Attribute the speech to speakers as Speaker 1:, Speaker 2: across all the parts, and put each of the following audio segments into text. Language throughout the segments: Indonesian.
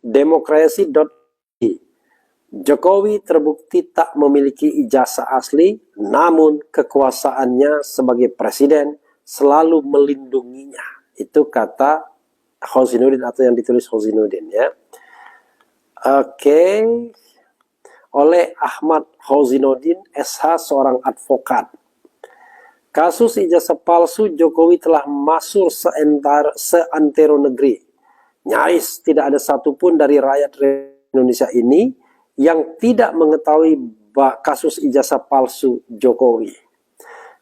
Speaker 1: Demokrasi.id. Jokowi terbukti tak memiliki ijazah asli, namun kekuasaannya sebagai presiden selalu melindunginya. Itu kata Husainuddin atau yang ditulis Husainuddin ya. Oke. Oleh Ahmad Husainuddin SH, seorang advokat. Kasus ijazah palsu Jokowi telah masuk seantero negeri. Nyaris tidak ada satupun dari rakyat Indonesia ini yang tidak mengetahui kasus ijazah palsu Jokowi.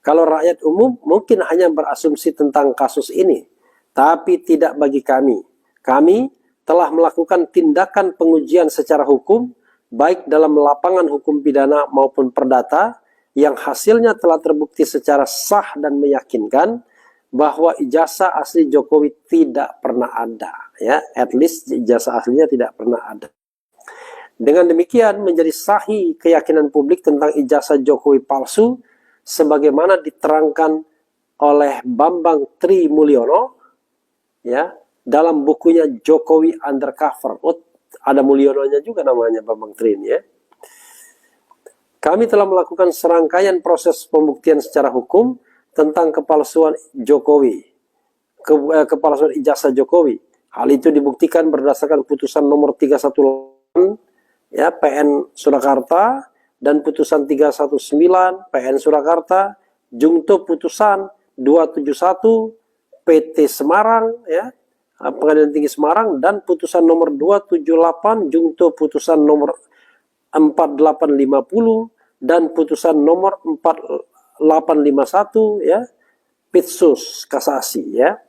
Speaker 1: Kalau rakyat umum mungkin hanya berasumsi tentang kasus ini, tapi tidak bagi kami. Kami telah melakukan tindakan pengujian secara hukum, baik dalam lapangan hukum pidana maupun perdata, yang hasilnya telah terbukti secara sah dan meyakinkan bahwa ijazah asli Jokowi tidak pernah ada. Ya, at least ijazah aslinya tidak pernah ada. Dengan demikian menjadi sahih keyakinan publik tentang ijazah Jokowi palsu, sebagaimana diterangkan oleh Bambang Tri Mulyono, ya, dalam bukunya Jokowi Undercover. Oh, ada Mulyononya juga namanya Bambang Tri ini ya. Kami telah melakukan serangkaian proses pembuktian secara hukum tentang kepalsuan Jokowi, kepalsuan ijazah Jokowi. Hal itu dibuktikan berdasarkan putusan nomor 318 ya PN Surakarta dan putusan 319 PN Surakarta, jungto putusan 271 PT Semarang ya, Pengadilan Tinggi Semarang, dan putusan nomor 278 jungto putusan nomor 4850 dan putusan nomor 4851 ya Pitsus kasasi ya.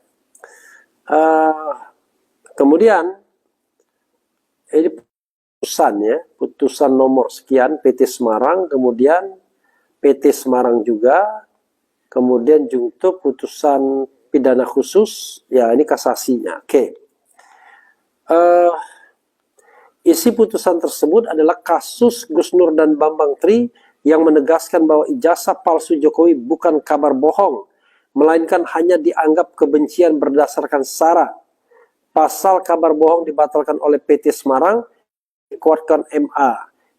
Speaker 1: Kemudian ini putusan ya, putusan nomor sekian PT Semarang, kemudian PT Semarang juga, kemudian jungto putusan pidana khusus ya, ini kasasinya. Oke. Isi putusan tersebut adalah kasus Gus Nur dan Bambang Tri yang menegaskan bahwa ijazah palsu Jokowi bukan kabar bohong, melainkan hanya dianggap kebencian berdasarkan syarat. Pasal kabar bohong dibatalkan oleh PT Semarang, dikuatkan MA.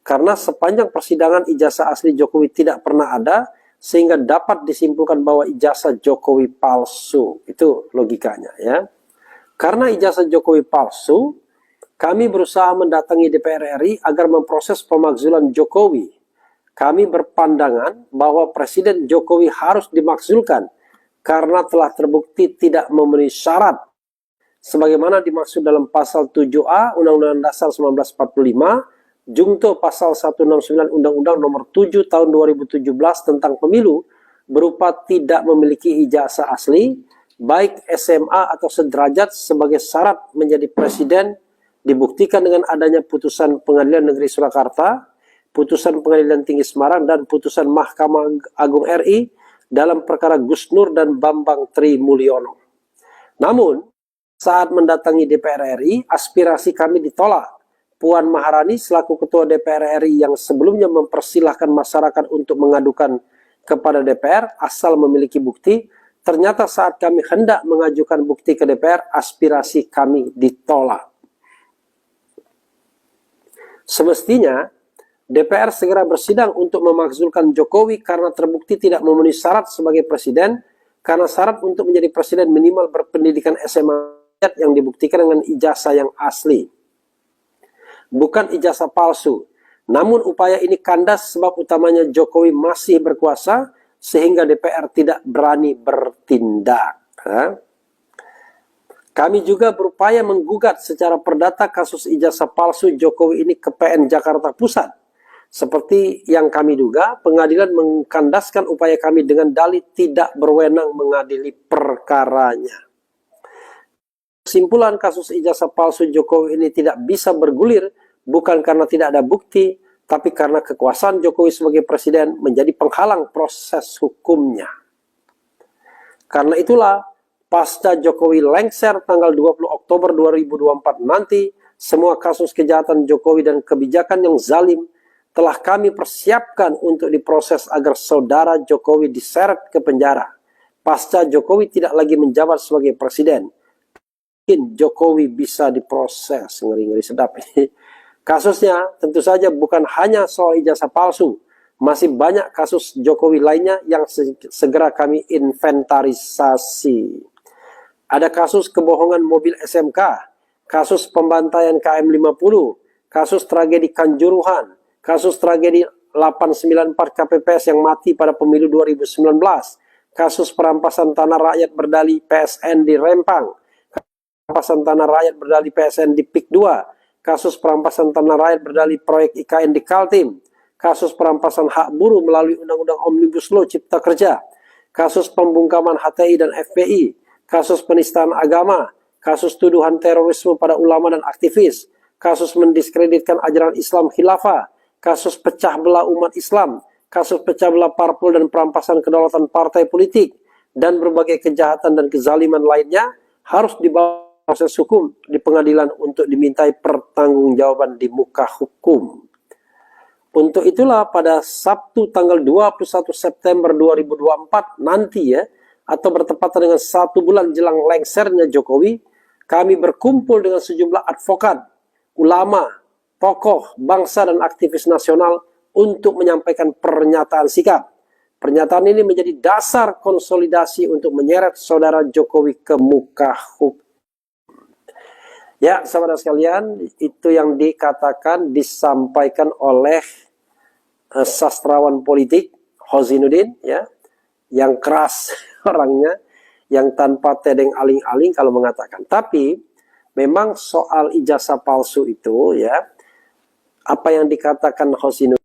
Speaker 1: Karena sepanjang persidangan ijazah asli Jokowi tidak pernah ada, sehingga dapat disimpulkan bahwa ijazah Jokowi palsu. Itu logikanya ya. Karena ijazah Jokowi palsu, kami berusaha mendatangi DPR RI agar memproses pemakzulan Jokowi. Kami berpandangan bahwa Presiden Jokowi harus dimakzulkan karena telah terbukti tidak memenuhi syarat sebagaimana dimaksud dalam pasal 7A Undang-Undang Dasar 1945, jungto pasal 169 Undang-Undang Nomor 7 Tahun 2017 tentang Pemilu, berupa tidak memiliki ijazah asli, baik SMA atau sederajat sebagai syarat menjadi presiden, dibuktikan dengan adanya putusan Pengadilan Negeri Surakarta, putusan Pengadilan Tinggi Semarang, dan putusan Mahkamah Agung RI dalam perkara Gus Nur dan Bambang Tri Mulyono. Namun, saat mendatangi DPR RI, aspirasi kami ditolak. Puan Maharani selaku Ketua DPR RI yang sebelumnya mempersilahkan masyarakat untuk mengadukan kepada DPR asal memiliki bukti, ternyata saat kami hendak mengajukan bukti ke DPR, aspirasi kami ditolak. Semestinya DPR segera bersidang untuk memakzulkan Jokowi karena terbukti tidak memenuhi syarat sebagai presiden, karena syarat untuk menjadi presiden minimal berpendidikan SMA yang dibuktikan dengan ijazah yang asli, bukan ijazah palsu. Namun upaya ini kandas sebab utamanya Jokowi masih berkuasa sehingga DPR tidak berani bertindak. Kami juga berupaya menggugat secara perdata kasus ijazah palsu Jokowi ini ke PN Jakarta Pusat. Seperti yang kami duga, pengadilan mengkandaskan upaya kami dengan dalih tidak berwenang mengadili perkaranya. Kesimpulan kasus ijazah palsu Jokowi ini tidak bisa bergulir bukan karena tidak ada bukti, tapi karena kekuasaan Jokowi sebagai presiden menjadi penghalang proses hukumnya. Karena itulah, pasca Jokowi lengser tanggal 20 Oktober 2024 nanti, semua kasus kejahatan Jokowi dan kebijakan yang zalim telah kami persiapkan untuk diproses agar saudara Jokowi diseret ke penjara. Pasca Jokowi tidak lagi menjabat sebagai presiden. Jokowi bisa diproses. Ngeri-ngeri sedap ini. Kasusnya tentu saja bukan hanya soal ijazah palsu. Masih banyak kasus Jokowi lainnya yang segera kami inventarisasi. Ada kasus kebohongan mobil SMK, kasus pembantaian KM50, kasus tragedi Kanjuruhan, kasus tragedi 894 KPPS yang mati pada pemilu 2019, kasus perampasan tanah rakyat berdalih PSN di Rempang, perampasan tanah rakyat berdalih PSN di PIK 2, kasus perampasan tanah rakyat berdalih proyek IKN di Kaltim, kasus perampasan hak buruh melalui Undang-Undang Omnibus Law Cipta Kerja, kasus pembungkaman HTI dan FPI, kasus penistaan agama, kasus tuduhan terorisme pada ulama dan aktivis, kasus mendiskreditkan ajaran Islam khilafah, kasus pecah belah umat Islam, kasus pecah belah parpol dan perampasan kedaulatan partai politik, dan berbagai kejahatan dan kezaliman lainnya harus dibawa proses hukum di pengadilan untuk dimintai pertanggungjawaban di muka hukum. Untuk itulah pada Sabtu tanggal 21 September 2024 nanti ya, atau bertepatan dengan 1 bulan jelang lengsernya Jokowi, kami berkumpul dengan sejumlah advokat, ulama, tokoh, bangsa dan aktivis nasional untuk menyampaikan pernyataan sikap. Pernyataan ini menjadi dasar konsolidasi untuk menyeret saudara Jokowi ke muka hukum. Ya, saudara sekalian, itu yang dikatakan, disampaikan oleh sastrawan politik Hozinuddin, ya, yang keras orangnya, yang tanpa tedeng aling-aling kalau mengatakan. Tapi memang soal ijazah palsu itu, ya, apa yang dikatakan Hozinuddin